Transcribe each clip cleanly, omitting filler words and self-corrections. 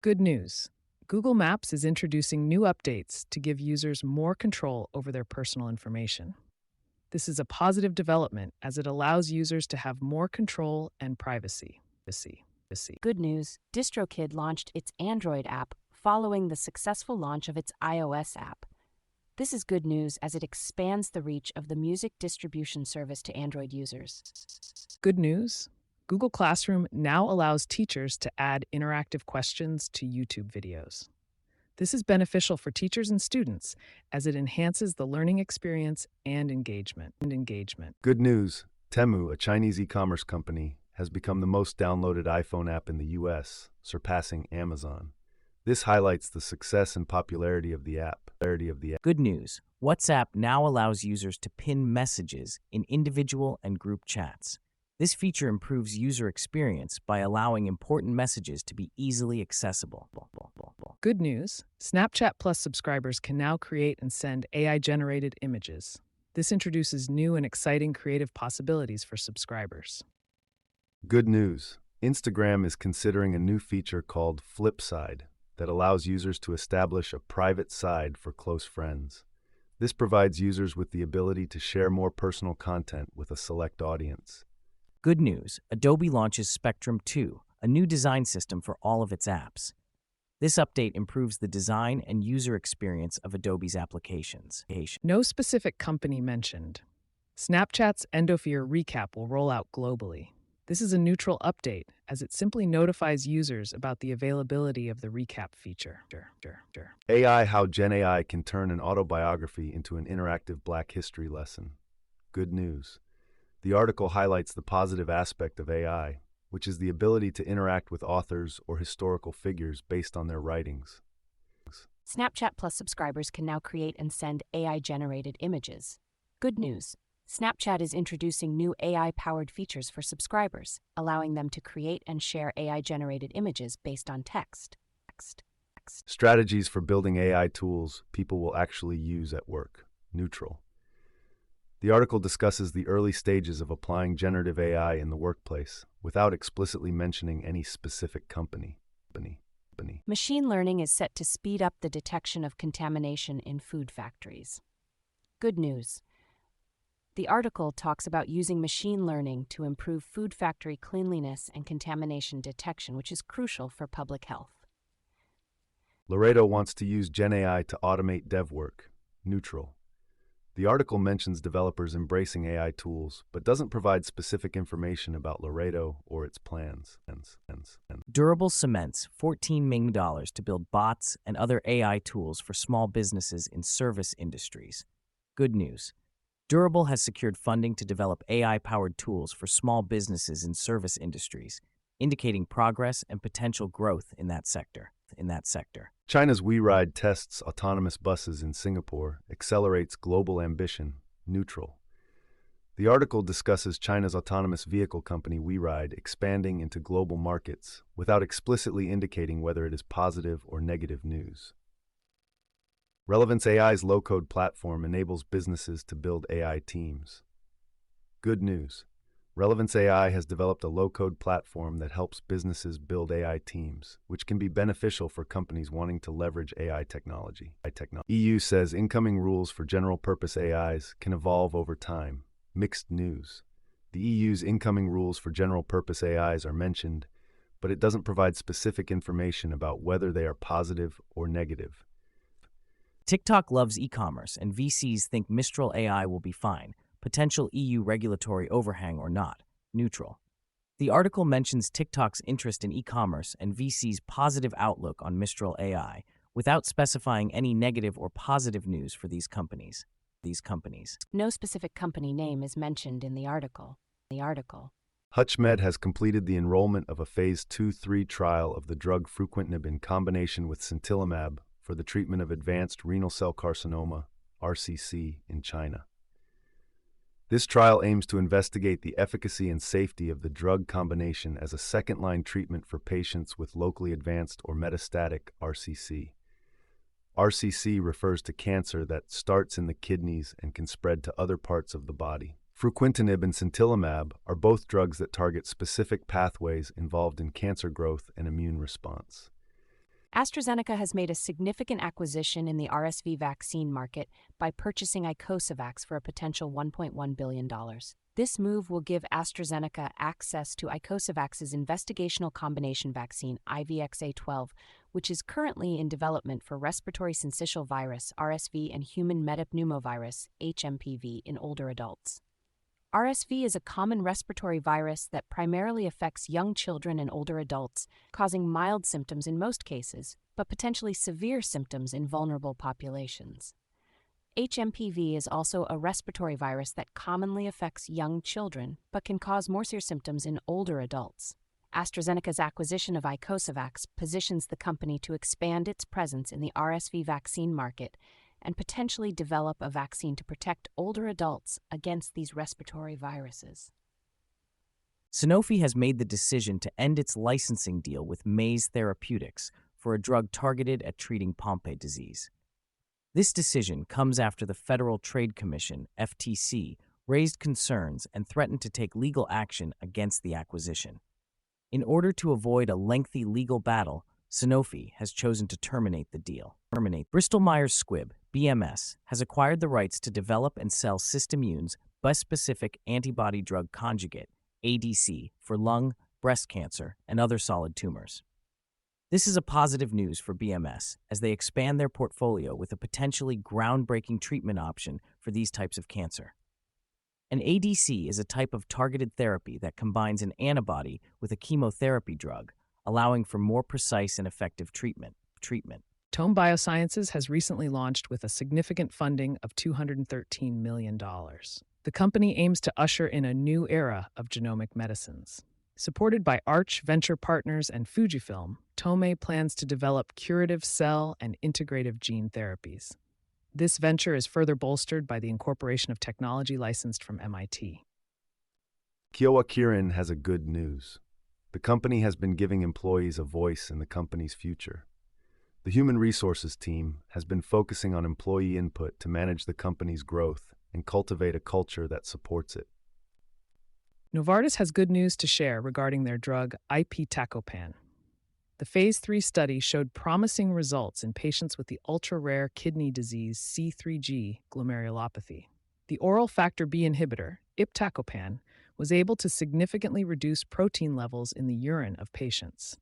Good news. Google Maps is introducing new updates to give users more control over their personal information. This is a positive development as it allows users to have more control and privacy. Privacy. Good news, DistroKid launched its Android app following the successful launch of its iOS app. This is good news as it expands the reach of the music distribution service to Android users. Good news. Google Classroom now allows teachers to add interactive questions to YouTube videos. This is beneficial for teachers and students as it enhances the learning experience and engagement. Good news, Temu, a Chinese e-commerce company, has become the most downloaded iPhone app in the US, surpassing Amazon. This highlights the success and popularity of the app. Good news, WhatsApp now allows users to pin messages in individual and group chats. This feature improves user experience by allowing important messages to be easily accessible. Good news, Snapchat Plus subscribers can now create and send AI-generated images. This introduces new and exciting creative possibilities for subscribers. Good news, Instagram is considering a new feature called Flipside that allows users to establish a private side for close friends. This provides users with the ability to share more personal content with a select audience. Good news, Adobe launches Spectrum 2, a new design system for all of its apps. This update improves the design and user experience of Adobe's applications. No specific company mentioned. Snapchat's Endofear Recap will roll out globally. This is a neutral update as it simply notifies users about the availability of the recap feature. AI: How Gen AI can turn an autobiography into an interactive Black history lesson. Good news. The article highlights the positive aspect of AI, which is the ability to interact with authors or historical figures based on their writings. Snapchat Plus subscribers can now create and send AI-generated images. Good news, Snapchat is introducing new AI-powered features for subscribers, allowing them to create and share AI-generated images based on text. Strategies for building AI tools people will actually use at work. Neutral. The article discusses the early stages of applying generative AI in the workplace without explicitly mentioning any specific company. Machine learning is set to speed up the detection of contamination in food factories. Good news. The article talks about using machine learning to improve food factory cleanliness and contamination detection, which is crucial for public health. Laredo wants to use Gen AI to automate dev work. Neutral. The article mentions developers embracing AI tools, but doesn't provide specific information about Laredo or its plans. Durable cements $14 million to build bots and other AI tools for small businesses in service industries. Good news. Durable has secured funding to develop AI-powered tools for small businesses in service industries, indicating progress and potential growth in that sector. China's WeRide tests autonomous buses in Singapore, accelerates global ambition. Neutral. The article discusses China's autonomous vehicle company WeRide expanding into global markets without explicitly indicating whether it is positive or negative news. Relevance AI's low-code platform enables businesses to build AI teams. Good news. Relevance AI has developed a low-code platform that helps businesses build AI teams, which can be beneficial for companies wanting to leverage AI technology. EU says incoming rules for general-purpose AIs can evolve over time. Mixed news. The EU's incoming rules for general-purpose AIs are mentioned, but it doesn't provide specific information about whether they are positive or negative. TikTok loves e-commerce, and VCs think Mistral AI will be fine. Potential EU regulatory overhang or not. Neutral. The article mentions TikTok's interest in e-commerce and VC's positive outlook on Mistral AI, without specifying any negative or positive news for these companies. No specific company name is mentioned in the article. HUTCHMED has completed the enrollment of a Phase 2-3 trial of the drug fruquintinib in combination with sintilimab for the treatment of advanced renal cell carcinoma, RCC, in China. This trial aims to investigate the efficacy and safety of the drug combination as a second-line treatment for patients with locally advanced or metastatic RCC. RCC refers to cancer that starts in the kidneys and can spread to other parts of the body. Fruquintinib and sintilimab are both drugs that target specific pathways involved in cancer growth and immune response. AstraZeneca has made a significant acquisition in the RSV vaccine market by purchasing Icosavax for a potential $1.1 billion. This move will give AstraZeneca access to Icosavax's investigational combination vaccine, IVXA12, which is currently in development for respiratory syncytial virus, RSV, and human metapneumovirus, HMPV, in older adults. RSV is a common respiratory virus that primarily affects young children and older adults, causing mild symptoms in most cases, but potentially severe symptoms in vulnerable populations. HMPV is also a respiratory virus that commonly affects young children, but can cause more severe symptoms in older adults. AstraZeneca's acquisition of Icosavax positions the company to expand its presence in the RSV vaccine market and potentially develop a vaccine to protect older adults against these respiratory viruses. Sanofi has made the decision to end its licensing deal with Maze Therapeutics for a drug targeted at treating Pompe disease. This decision comes after the Federal Trade Commission, FTC, raised concerns and threatened to take legal action against the acquisition. In order to avoid a lengthy legal battle, Sanofi has chosen to terminate the deal. Bristol-Myers Squibb, BMS, has acquired the rights to develop and sell SystImmune's bispecific antibody drug conjugate, ADC, for lung, breast cancer, and other solid tumors. This is a positive news for BMS as they expand their portfolio with a potentially groundbreaking treatment option for these types of cancer. An ADC is a type of targeted therapy that combines an antibody with a chemotherapy drug, allowing for more precise and effective treatment. Tome Biosciences has recently launched with a significant funding of $213 million. The company aims to usher in a new era of genomic medicines. Supported by Arch Venture Partners and Fujifilm, Tome plans to develop curative cell and integrative gene therapies. This venture is further bolstered by the incorporation of technology licensed from MIT. Kyowa Kirin has a good news. The company has been giving employees a voice in the company's future. The human resources team has been focusing on employee input to manage the company's growth and cultivate a culture that supports it. Novartis has good news to share regarding their drug iptacopan. The Phase 3 study showed promising results in patients with the ultra-rare kidney disease C3G glomerulopathy. The oral factor B inhibitor, iptacopan, was able to significantly reduce protein levels in the urine of patients.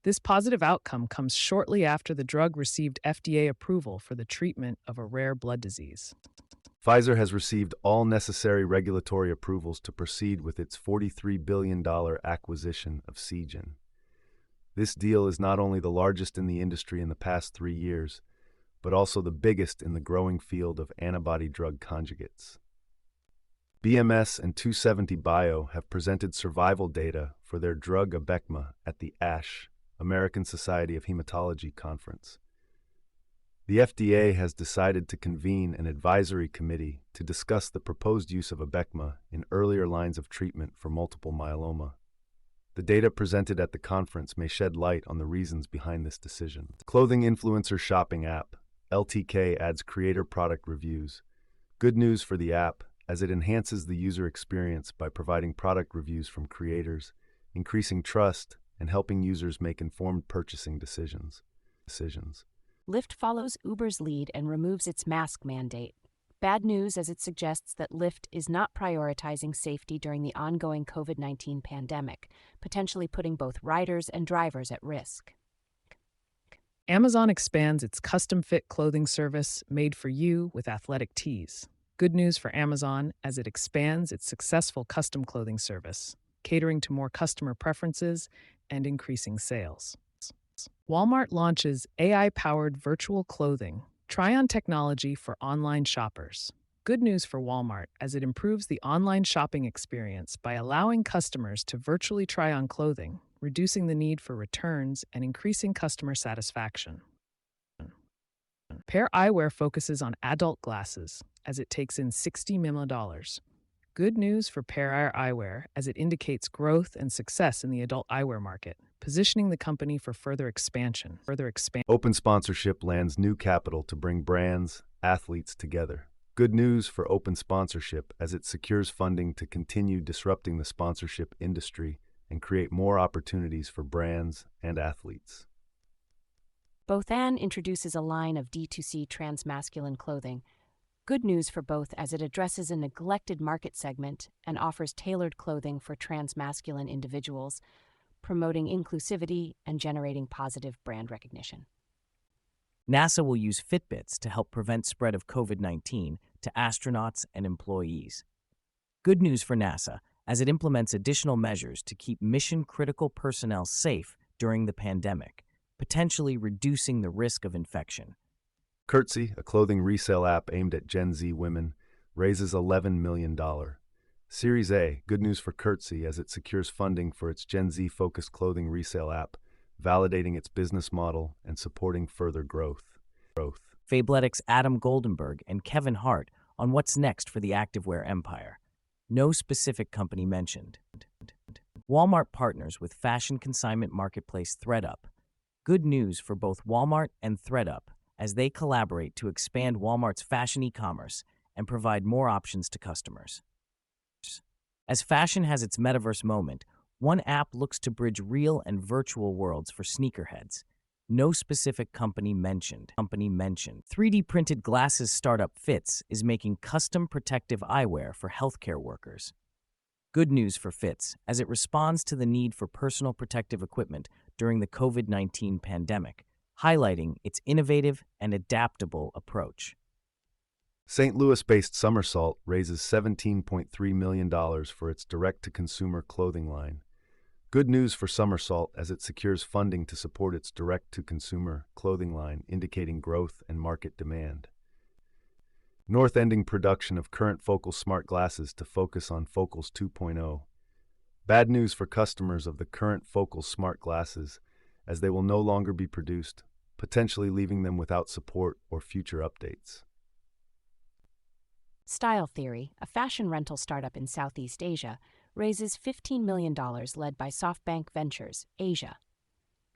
This positive outcome comes shortly after the drug received FDA approval for the treatment of a rare blood disease. Pfizer has received all necessary regulatory approvals to proceed with its $43 billion acquisition of Seagen. This deal is not only the largest in the industry in the past 3 years, but also the biggest in the growing field of antibody-drug conjugates. BMS and 2seventy Bio have presented survival data for their drug Abecma at the ASH, American Society of Hematology Conference. The FDA has decided to convene an advisory committee to discuss the proposed use of Abecma in earlier lines of treatment for multiple myeloma. The data presented at the conference may shed light on the reasons behind this decision. Clothing influencer shopping app, LTK, adds creator product reviews. Good news for the app, as it enhances the user experience by providing product reviews from creators, increasing trust, and helping users make informed purchasing decisions. Lyft follows Uber's lead and removes its mask mandate. Bad news, as it suggests that Lyft is not prioritizing safety during the ongoing COVID-19 pandemic, potentially putting both riders and drivers at risk. Amazon expands its custom-fit clothing service Made for You with athletic tees. Good news for Amazon as it expands its successful custom clothing service, catering to more customer preferences and increasing sales. Walmart launches AI-powered virtual clothing, try-on technology for online shoppers. Good news for Walmart as it improves the online shopping experience by allowing customers to virtually try on clothing, reducing the need for returns and increasing customer satisfaction. Pair Eyewear focuses on adult glasses as it takes in $60 million. Good news for Pair Eyewear as it indicates growth and success in the adult eyewear market, positioning the company for further expansion. Open Sponsorship lands new capital to bring brands, athletes together. Good news for Open Sponsorship as it secures funding to continue disrupting the sponsorship industry and create more opportunities for brands and athletes. Bothan introduces a line of D2C transmasculine clothing. Good news for both as it addresses a neglected market segment and offers tailored clothing for transmasculine individuals, promoting inclusivity and generating positive brand recognition. NASA will use Fitbits to help prevent spread of COVID-19 to astronauts and employees. Good news for NASA as it implements additional measures to keep mission-critical personnel safe during the pandemic, potentially reducing the risk of infection. Curtsy, a clothing resale app aimed at Gen Z women, raises $11 million. Series A, good news for Curtsy as it secures funding for its Gen Z-focused clothing resale app, validating its business model and supporting further growth. Fabletics' Adam Goldenberg and Kevin Hart on what's next for the activewear empire. No specific company mentioned. Walmart partners with fashion consignment marketplace ThredUp. Good news for both Walmart and ThredUp as they collaborate to expand Walmart's fashion e-commerce and provide more options to customers. As fashion has its metaverse moment, one app looks to bridge real and virtual worlds for sneakerheads. No specific company mentioned. 3D printed glasses startup Fits is making custom protective eyewear for healthcare workers. Good news for Fits as it responds to the need for personal protective equipment during the COVID-19 pandemic, highlighting its innovative and adaptable approach. St. Louis-based Somersault raises $17.3 million for its direct-to-consumer clothing line. Good news for Somersault as it secures funding to support its direct-to-consumer clothing line, indicating growth and market demand. North ending production of current Focal smart glasses to focus on Focals 2.0. Bad news for customers of the current Focal smart glasses as they will no longer be produced, potentially leaving them without support or future updates. Style Theory, a fashion rental startup in Southeast Asia, raises $15 million led by SoftBank Ventures, Asia.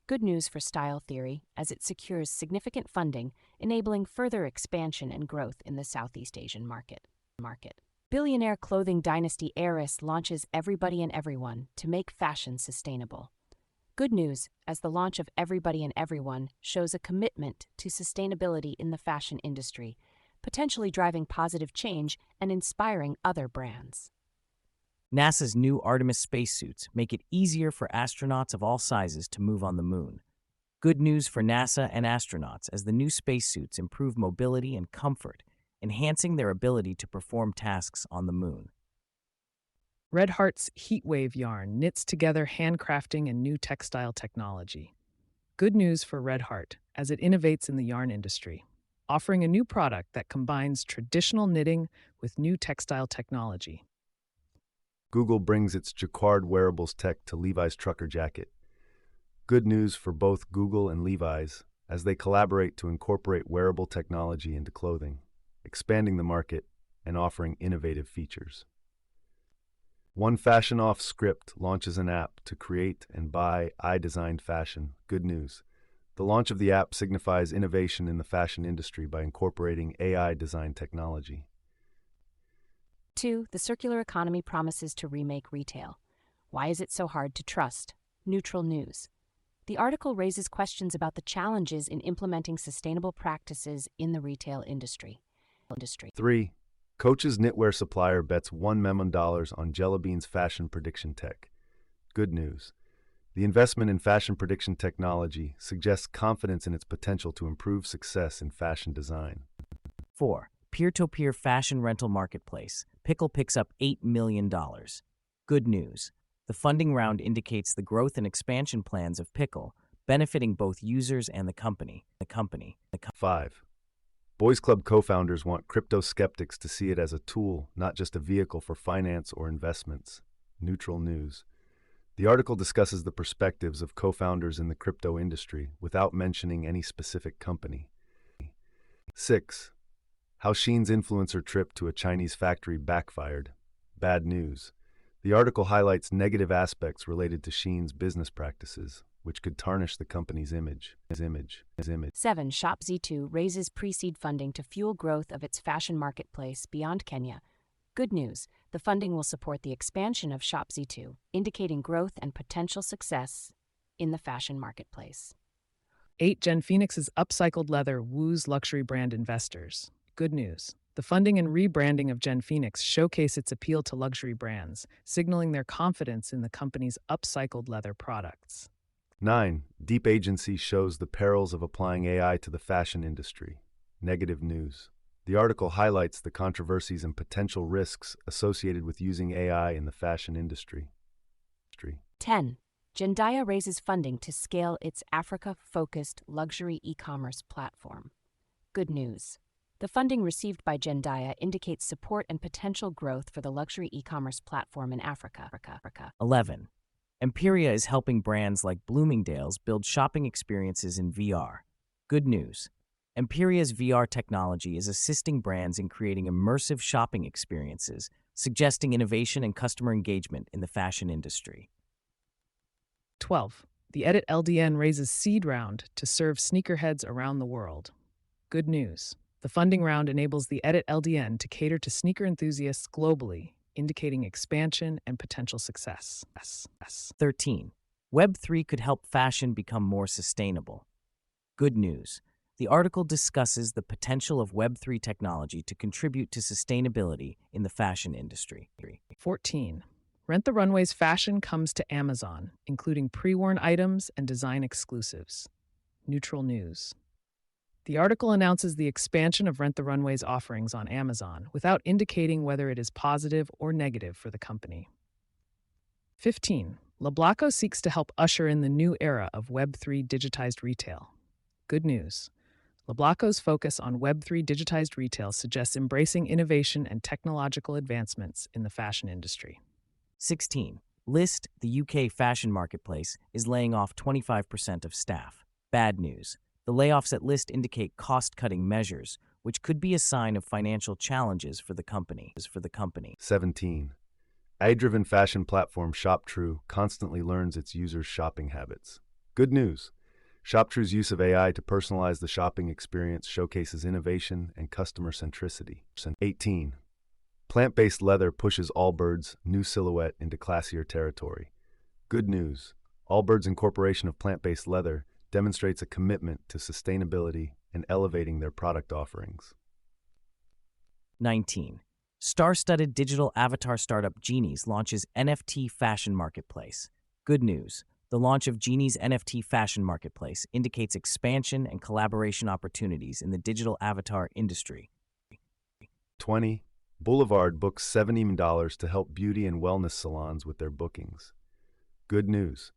Good news for Style Theory as it secures significant funding, enabling further expansion and growth in the Southeast Asian market. Billionaire clothing dynasty Heiress launches Everybody and Everyone to make fashion sustainable. Good news as the launch of Everybody and Everyone shows a commitment to sustainability in the fashion industry, potentially driving positive change and inspiring other brands. NASA's new Artemis spacesuits make it easier for astronauts of all sizes to move on the moon. Good news for NASA and astronauts as the new spacesuits improve mobility and comfort, enhancing their ability to perform tasks on the moon. Red Heart's Heatwave yarn knits together handcrafting and new textile technology. Good news for Red Heart as it innovates in the yarn industry, offering a new product that combines traditional knitting with new textile technology. Google brings its Jacquard wearables tech to Levi's trucker jacket. Good news for both Google and Levi's as they collaborate to incorporate wearable technology into clothing, expanding the market and offering innovative features. One Fashion Off Script launches an app to create and buy eye-designed fashion. Good news. The launch of the app signifies innovation in the fashion industry by incorporating AI design technology. 2. The circular economy promises to remake retail. Why is it so hard to trust? Neutral news. The article raises questions about the challenges in implementing sustainable practices in the retail industry. 3. Coach's knitwear supplier bets $1 million on Jelly Bean's fashion prediction tech. Good news. The investment in fashion prediction technology suggests confidence in its potential to improve success in fashion design. 4. Peer-to-peer fashion rental marketplace. Pickle picks up $8 million. Good news. The funding round indicates the growth and expansion plans of Pickle, benefiting both users and the company. 5. Boys Club co-founders want crypto skeptics to see it as a tool, not just a vehicle for finance or investments. Neutral news. The article discusses the perspectives of co-founders in the crypto industry without mentioning any specific company. 6. How Shein's influencer trip to a Chinese factory backfired. Bad news. The article highlights negative aspects related to Shein's business practices, which could tarnish the company's image. 7. ShopZ2 raises pre-seed funding to fuel growth of its fashion marketplace beyond Kenya. Good news. The funding will support the expansion of ShopZ2, indicating growth and potential success in the fashion marketplace. 8. Gen Phoenix's upcycled leather woos luxury brand investors. Good news. The funding and rebranding of Gen Phoenix showcase its appeal to luxury brands, signaling their confidence in the company's upcycled leather products. 9. Deep Agency shows the perils of applying AI to the fashion industry. Negative news. The article highlights the controversies and potential risks associated with using AI in the fashion industry. 10. Jendaya raises funding to scale its Africa-focused luxury e-commerce platform. Good news. The funding received by Jendaya indicates support and potential growth for the luxury e-commerce platform in Africa. 11. Empiria is helping brands like Bloomingdale's build shopping experiences in VR. Good news. Empiria's VR technology is assisting brands in creating immersive shopping experiences, suggesting innovation and customer engagement in the fashion industry. 12. The Edit LDN raises seed round to serve sneakerheads around the world. Good news. The funding round enables the Edit LDN to cater to sneaker enthusiasts globally, indicating expansion and potential success. 13. Web3 could help fashion become more sustainable. Good news. The article discusses the potential of Web3 technology to contribute to sustainability in the fashion industry. 14. Rent the Runway's fashion comes to Amazon, including pre-worn items and design exclusives. Neutral news. The article announces the expansion of Rent the Runway's offerings on Amazon without indicating whether it is positive or negative for the company. 15. Lablacco seeks to help usher in the new era of Web3 digitized retail. Good news. Lablacco's focus on Web3 digitized retail suggests embracing innovation and technological advancements in the fashion industry. 16. Lyst, the UK fashion marketplace, is laying off 25% of staff. Bad news. The layoffs at Lyst indicate cost-cutting measures, which could be a sign of financial challenges for the company. 17. AI-driven fashion platform ShopTrue constantly learns its users' shopping habits. Good news. ShopTrue's use of AI to personalize the shopping experience showcases innovation and customer centricity. 18. Plant-based leather pushes Allbirds' new silhouette into classier territory. Good news. Allbirds' incorporation of plant-based leather demonstrates a commitment to sustainability and elevating their product offerings. 19. Star-studded digital avatar startup Genies launches NFT fashion marketplace. Good news. The launch of Genie's NFT fashion marketplace indicates expansion and collaboration opportunities in the digital avatar industry. 20. Boulevard books $70 million to help beauty and wellness salons with their bookings. Good news.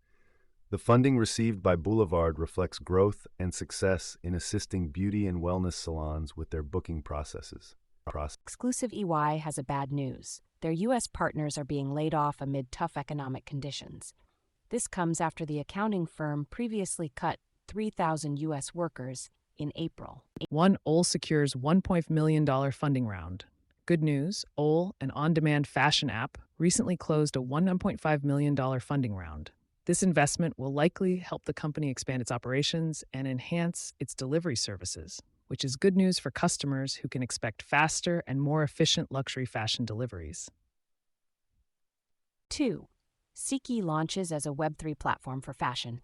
The funding received by Boulevard reflects growth and success in assisting beauty and wellness salons with their booking processes. Exclusive EY has a bad news. Their U.S. partners are being laid off amid tough economic conditions. This comes after the accounting firm previously cut 3,000 U.S. workers in April. 1. Ole secures $1 million funding round. Good news, Ole, an on-demand fashion app, recently closed a $1.5 million funding round. This investment will likely help the company expand its operations and enhance its delivery services, which is good news for customers who can expect faster and more efficient luxury fashion deliveries. 2. Seeki launches as a Web3 platform for fashion.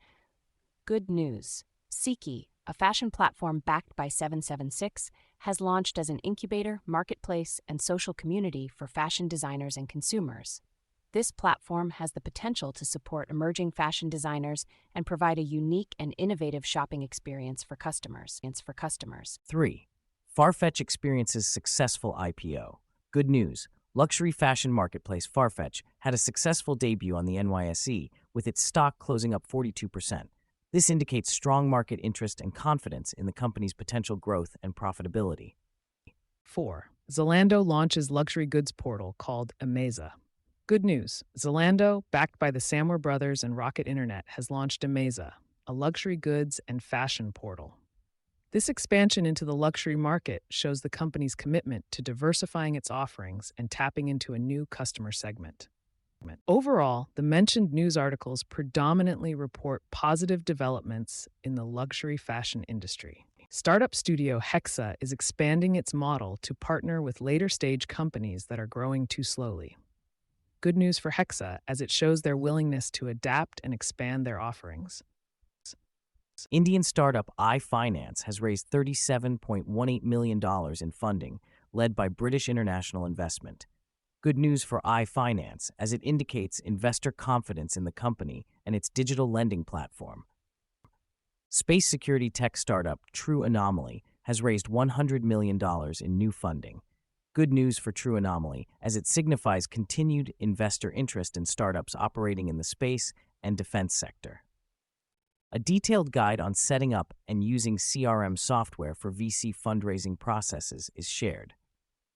Good news. Seeki, a fashion platform backed by 776, has launched as an incubator, marketplace, and social community for fashion designers and consumers. This platform has the potential to support emerging fashion designers and provide a unique and innovative shopping experience for customers. 3. Farfetch experiences successful IPO. Good news. Luxury fashion marketplace Farfetch had a successful debut on the NYSE, with its stock closing up 42%. This indicates strong market interest and confidence in the company's potential growth and profitability. 4. Zalando launches luxury goods portal called Ameza. Good news. Zalando, backed by the Samwer Brothers and Rocket Internet, has launched Ameza, a luxury goods and fashion portal. This expansion into the luxury market shows the company's commitment to diversifying its offerings and tapping into a new customer segment. Overall, the mentioned news articles predominantly report positive developments in the luxury fashion industry. Startup studio Hexa is expanding its model to partner with later-stage companies that are growing too slowly. Good news for Hexa, as it shows their willingness to adapt and expand their offerings. Indian startup iFinance has raised $37.18 million in funding, led by British International Investment. Good news for iFinance, as it indicates investor confidence in the company and its digital lending platform. Space security tech startup True Anomaly has raised $100 million in new funding. Good news for True Anomaly, as it signifies continued investor interest in startups operating in the space and defense sector. A detailed guide on setting up and using CRM software for VC fundraising processes is shared.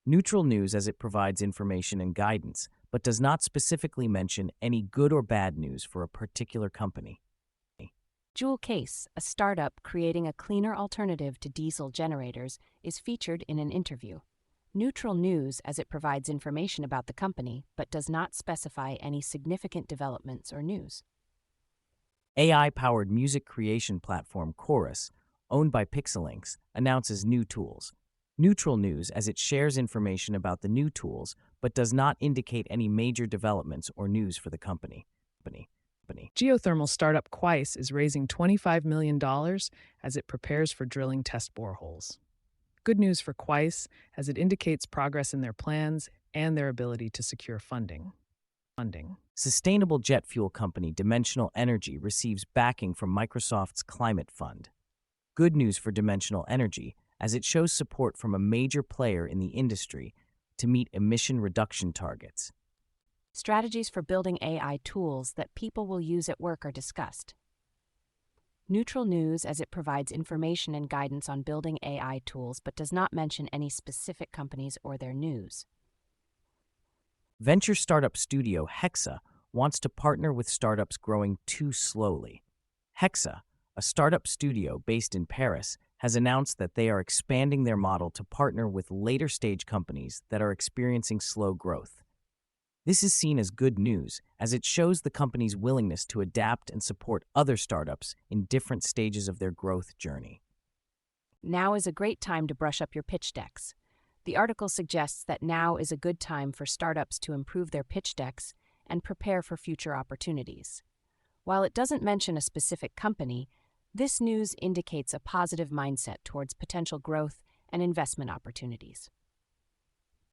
Neutral news, as it provides information and guidance, but does not specifically mention any good or bad news for a particular company. Jewel Case, a startup creating a cleaner alternative to diesel generators, is featured in an interview. Neutral news, as it provides information about the company, but does not specify any significant developments or news. AI-powered music creation platform Chorus, owned by Pixelinks, announces new tools. Neutral news, as it shares information about the new tools, but does not indicate any major developments or news for the company. Geothermal startup Quaice is raising $25 million as it prepares for drilling test boreholes. Good news for Quaice, as it indicates progress in their plans and their ability to secure funding. Sustainable jet fuel company Dimensional Energy receives backing from Microsoft's Climate Fund. Good news for Dimensional Energy, as it shows support from a major player in the industry to meet emission reduction targets. Strategies for building AI tools that people will use at work are discussed. Neutral news, as it provides information and guidance on building AI tools but does not mention any specific companies or their news. Venture startup studio Hexa wants to partner with startups growing too slowly. Hexa, a startup studio based in Paris, has announced that they are expanding their model to partner with later-stage companies that are experiencing slow growth. This is seen as good news, as it shows the company's willingness to adapt and support other startups in different stages of their growth journey. Now is a great time to brush up your pitch decks. The article suggests that now is a good time for startups to improve their pitch decks and prepare for future opportunities. While it doesn't mention a specific company, this news indicates a positive mindset towards potential growth and investment opportunities.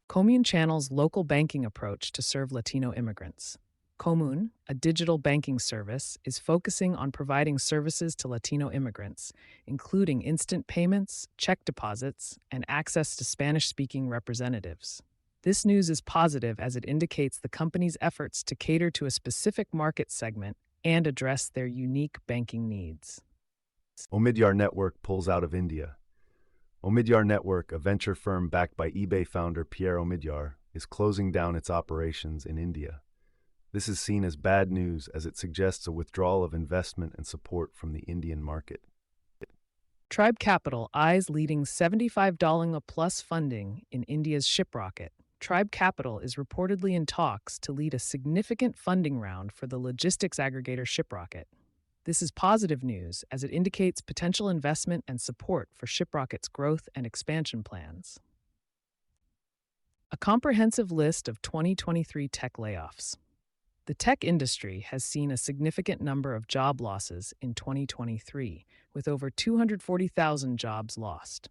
Commune channels local banking approach to serve Latino immigrants. Commune, a digital banking service, is focusing on providing services to Latino immigrants, including instant payments, check deposits, and access to Spanish-speaking representatives. This news is positive as it indicates the company's efforts to cater to a specific market segment and address their unique banking needs. Omidyar Network pulls out of India. Omidyar Network, a venture firm backed by eBay founder Pierre Omidyar, is closing down its operations in India. This is seen as bad news as it suggests a withdrawal of investment and support from the Indian market. Tribe Capital eyes leading $75 plus funding in India's ShipRocket. Tribe Capital is reportedly in talks to lead a significant funding round for the logistics aggregator ShipRocket. This is positive news as it indicates potential investment and support for ShipRocket's growth and expansion plans. A comprehensive list of 2023 tech layoffs. The tech industry has seen a significant number of job losses in 2023, with over 240,000 jobs lost.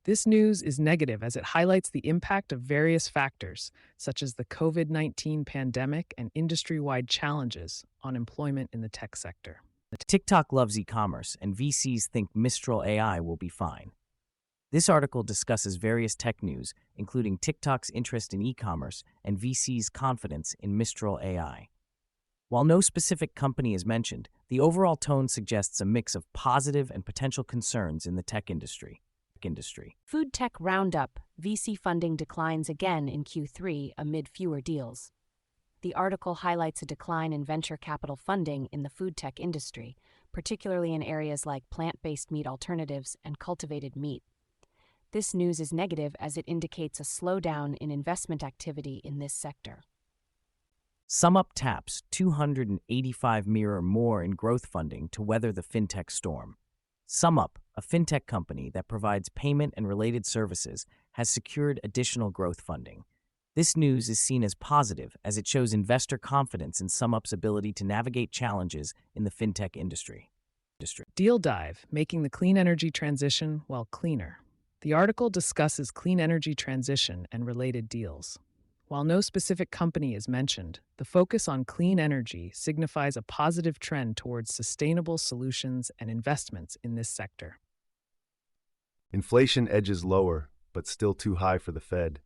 This news is negative as it highlights the impact of various factors, such as the COVID-19 pandemic and industry-wide challenges on employment in the tech sector. TikTok loves e-commerce, and VCs think Mistral AI will be fine. This article discusses various tech news, including TikTok's interest in e-commerce and VC's confidence in Mistral AI. While no specific company is mentioned, the overall tone suggests a mix of positive and potential concerns in the tech industry. Food Tech Roundup: VC funding declines again in Q3 amid fewer deals. The article highlights a decline in venture capital funding in the food tech industry, particularly in areas like plant-based meat alternatives and cultivated meat. This news is negative as it indicates a slowdown in investment activity in this sector. SumUp taps $285 million more in growth funding to weather the fintech storm. SumUp, a fintech company that provides payment and related services, has secured additional growth funding. This news is seen as positive as it shows investor confidence in SumUp's ability to navigate challenges in the fintech industry. Deal Dive, Making the Clean Energy Transition Well Cleaner. The article discusses clean energy transition and related deals. While no specific company is mentioned, the focus on clean energy signifies a positive trend towards sustainable solutions and investments in this sector. Inflation edges lower, but still too high for the Fed.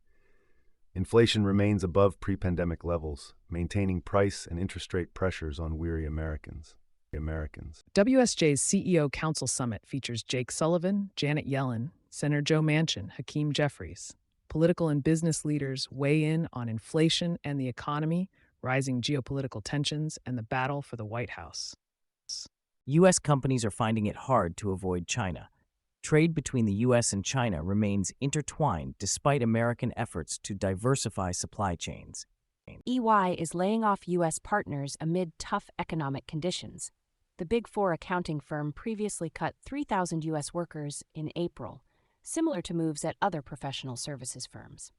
Inflation remains above pre-pandemic levels, maintaining price and interest rate pressures on weary Americans. WSJ's CEO Council Summit features Jake Sullivan, Janet Yellen, Senator Joe Manchin, Hakeem Jeffries. Political and business leaders weigh in on inflation and the economy, rising geopolitical tensions, and the battle for the White House. U.S. companies are finding it hard to avoid China. Trade between the U.S. and China remains intertwined despite American efforts to diversify supply chains. EY is laying off U.S. partners amid tough economic conditions. The Big Four accounting firm previously cut 3,000 U.S. workers in April, similar to moves at other professional services firms.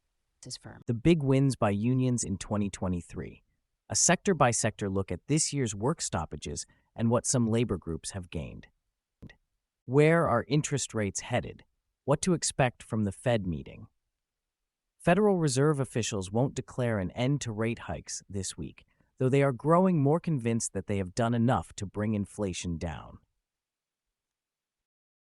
The big wins by unions in 2023. A sector-by-sector look at this year's work stoppages and what some labor groups have gained. Where are interest rates headed? What to expect from the Fed meeting? Federal Reserve officials won't declare an end to rate hikes this week, though they are growing more convinced that they have done enough to bring inflation down.